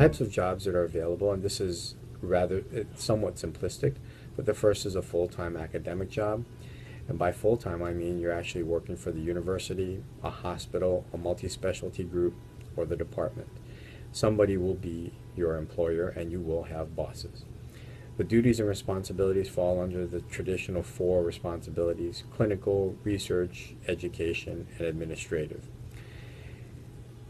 types of jobs that are available, and this is it's somewhat simplistic, but the first is a full-time academic job. And by full-time, I mean you're actually working for the university, a hospital, a multi-specialty group, or the department. Somebody will be your employer, and you will have bosses. The duties and responsibilities fall under the traditional 4 responsibilities: clinical, research, education, and administrative.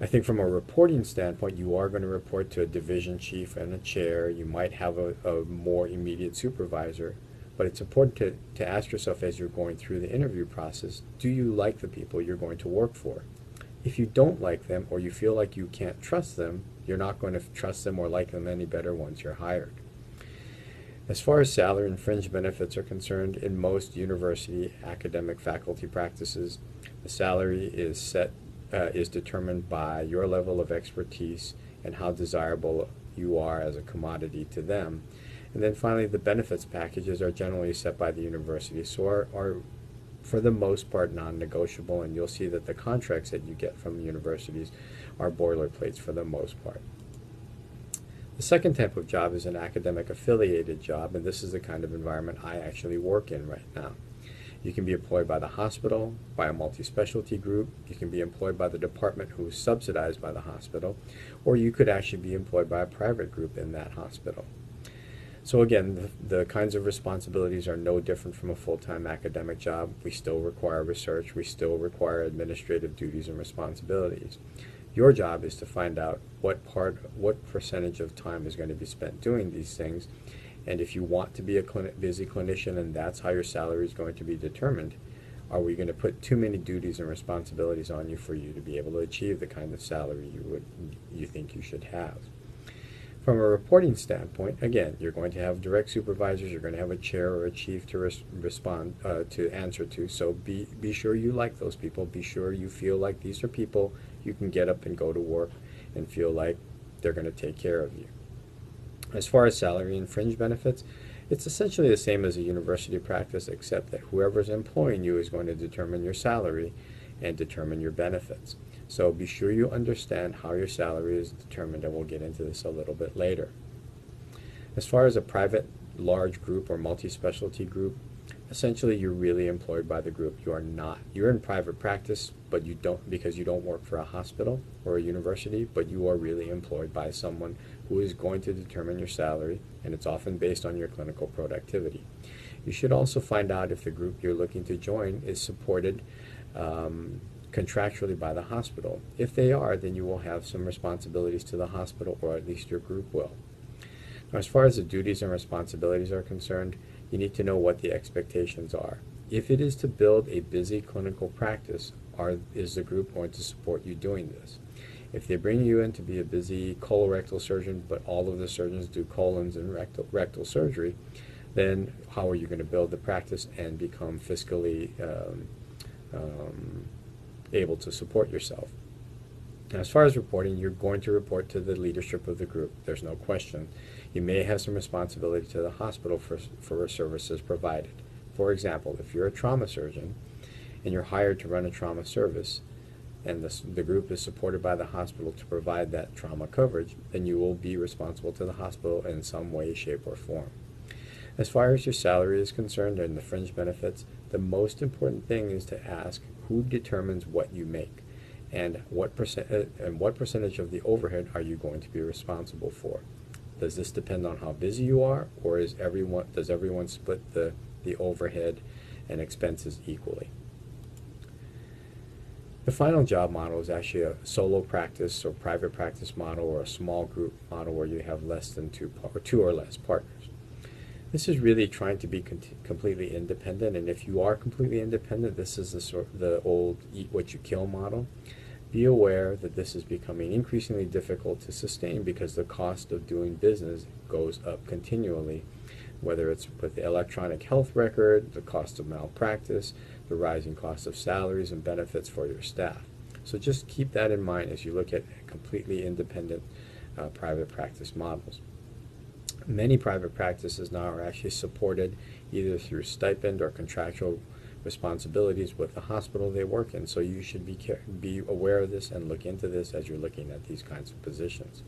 I think from a reporting standpoint, you are going to report to a division chief and a chair. You might have a more immediate supervisor, but it's important to ask yourself as you're going through the interview process, do you like the people you're going to work for? If you don't like them, or you feel like you can't trust them, you're not going to trust them or like them any better once you're hired. As far as salary and fringe benefits are concerned, in most university academic faculty practices, the salary is determined by your level of expertise and how desirable you are as a commodity to them. And then finally, the benefits packages are generally set by the university, so are for the most part non-negotiable, and you'll see that the contracts that you get from the universities are boilerplates for the most part. The second type of job is an academic affiliated job, and this is the kind of environment I actually work in right now. You can be employed by the hospital, by a multi-specialty group, you can be employed by the department who is subsidized by the hospital, or you could actually be employed by a private group in that hospital. So again, the kinds of responsibilities are no different from a full-time academic job. We still require research, we still require administrative duties and responsibilities. Your job is to find out what percentage of time is going to be spent doing these things. And if you want to be a busy clinician and that's how your salary is going to be determined, are we going to put too many duties and responsibilities on you for you to be able to achieve the kind of salary you think you should have? From a reporting standpoint, again, you're going to have direct supervisors, you're going to have a chair or a chief to to answer to, so be sure you like those people, be sure you feel like these are people you can get up and go to work and feel like they're going to take care of you. As far as salary and fringe benefits, it's essentially the same as a university practice, except that whoever's employing you is going to determine your salary and determine your benefits. So be sure you understand how your salary is determined, and we'll get into this a little bit later. As far as a private large group or multi-specialty group, essentially you're really employed by the group. You are not. You're in private practice, but you don't, because you don't work for a hospital or a university, but you are really employed by someone who is going to determine your salary, and it's often based on your clinical productivity. You should also find out if the group you're looking to join is supported contractually by the hospital. If they are, then you will have some responsibilities to the hospital, or at least your group will. Now, as far as the duties and responsibilities are concerned, you need to know what the expectations are. If it is to build a busy clinical practice, is the group going to support you doing this? If they bring you in to be a busy colorectal surgeon, but all of the surgeons do colons and rectal surgery, then how are you going to build the practice and become fiscally able to support yourself? Now, as far as reporting, you're going to report to the leadership of the group. There's no question. You may have some responsibility to the hospital for services provided. For example, if you're a trauma surgeon and you're hired to run a trauma service, and the group is supported by the hospital to provide that trauma coverage, then you will be responsible to the hospital in some way, shape, or form. As far as your salary is concerned and the fringe benefits, the most important thing is to ask who determines what you make, and what percentage of the overhead are you going to be responsible for. Does this depend on how busy you are, or does everyone split the overhead and expenses equally? The final job model is actually a solo practice or private practice model, or a small group model where you have less than two or less partners. This is really trying to be completely independent, and if you are completely independent, this is the old eat what you kill model. Be aware that this is becoming increasingly difficult to sustain because the cost of doing business goes up continually, whether it's with the electronic health record, the cost of malpractice, the rising cost of salaries and benefits for your staff. So just keep that in mind as you look at completely independent private practice models. Many private practices now are actually supported either through stipend or contractual responsibilities with the hospital they work in, so you should be aware of this and look into this as you're looking at these kinds of positions.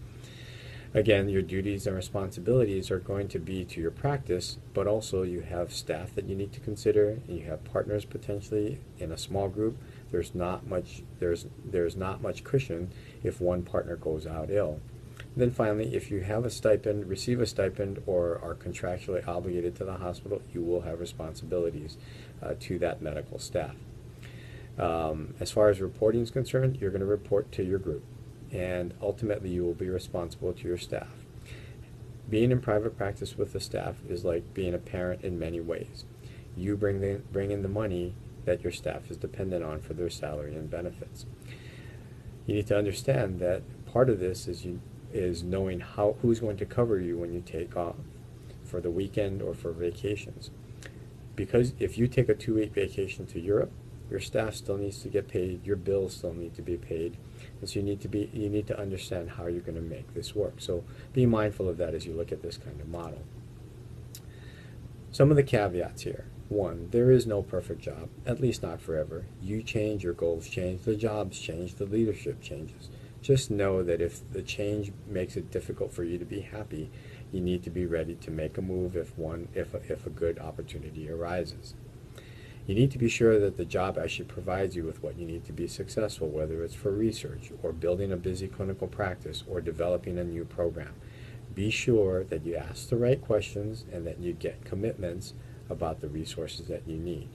Again, your duties and responsibilities are going to be to your practice, but also you have staff that you need to consider, and you have partners potentially in a small group. There's not much cushion if one partner goes out ill. And then finally, if you have a stipend, receive a stipend, or are contractually obligated to the hospital, you will have responsibilities to that medical staff. As far as reporting is concerned, you're going to report to your group, and ultimately you will be responsible to your staff. Being in private practice with the staff is like being a parent in many ways. You bring in the money that your staff is dependent on for their salary and benefits. You need to understand that part of this is knowing who's going to cover you when you take off for the weekend or for vacations. Because if you take a 2-week vacation to Europe, your staff still needs to get paid, your bills still need to be paid, and so you need to understand how you're going to make this work. So be mindful of that as you look at this kind of model. Some of the caveats here. 1, there is no perfect job, at least not forever. You change, your goals change, the jobs change, the leadership changes. Just know that if the change makes it difficult for you to be happy, you need to be ready to make a move if a good opportunity arises. You need to be sure that the job actually provides you with what you need to be successful, whether it's for research or building a busy clinical practice or developing a new program. Be sure that you ask the right questions and that you get commitments about the resources that you need.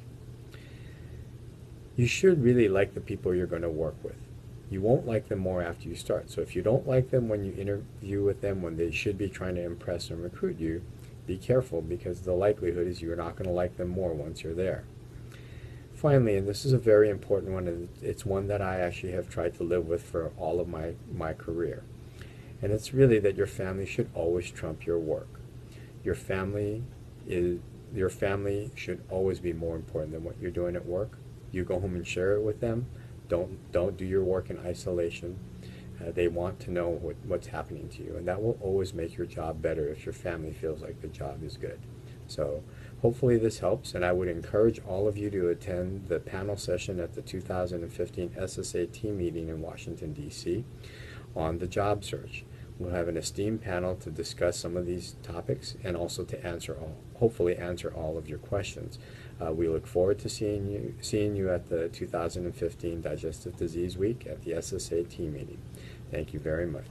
You should really like the people you're going to work with. You won't like them more after you start. So if you don't like them when you interview with them, when they should be trying to impress and recruit you, be careful, because the likelihood is you're not going to like them more once you're there. Finally, and this is a very important one, and it's one that I actually have tried to live with for all of my career, and it's really that your family should always trump your work. Your family should always be more important than what you're doing at work. You go home and share it with them. Don't do your work in isolation. They want to know what's happening to you, and that will always make your job better if your family feels like the job is good. So hopefully this helps, and I would encourage all of you to attend the panel session at the 2015 SSAT meeting in Washington, D.C. on the job search. We'll have an esteemed panel to discuss some of these topics and also to hopefully answer all of your questions. We look forward to seeing you at the 2015 Digestive Disease Week at the SSAT meeting. Thank you very much.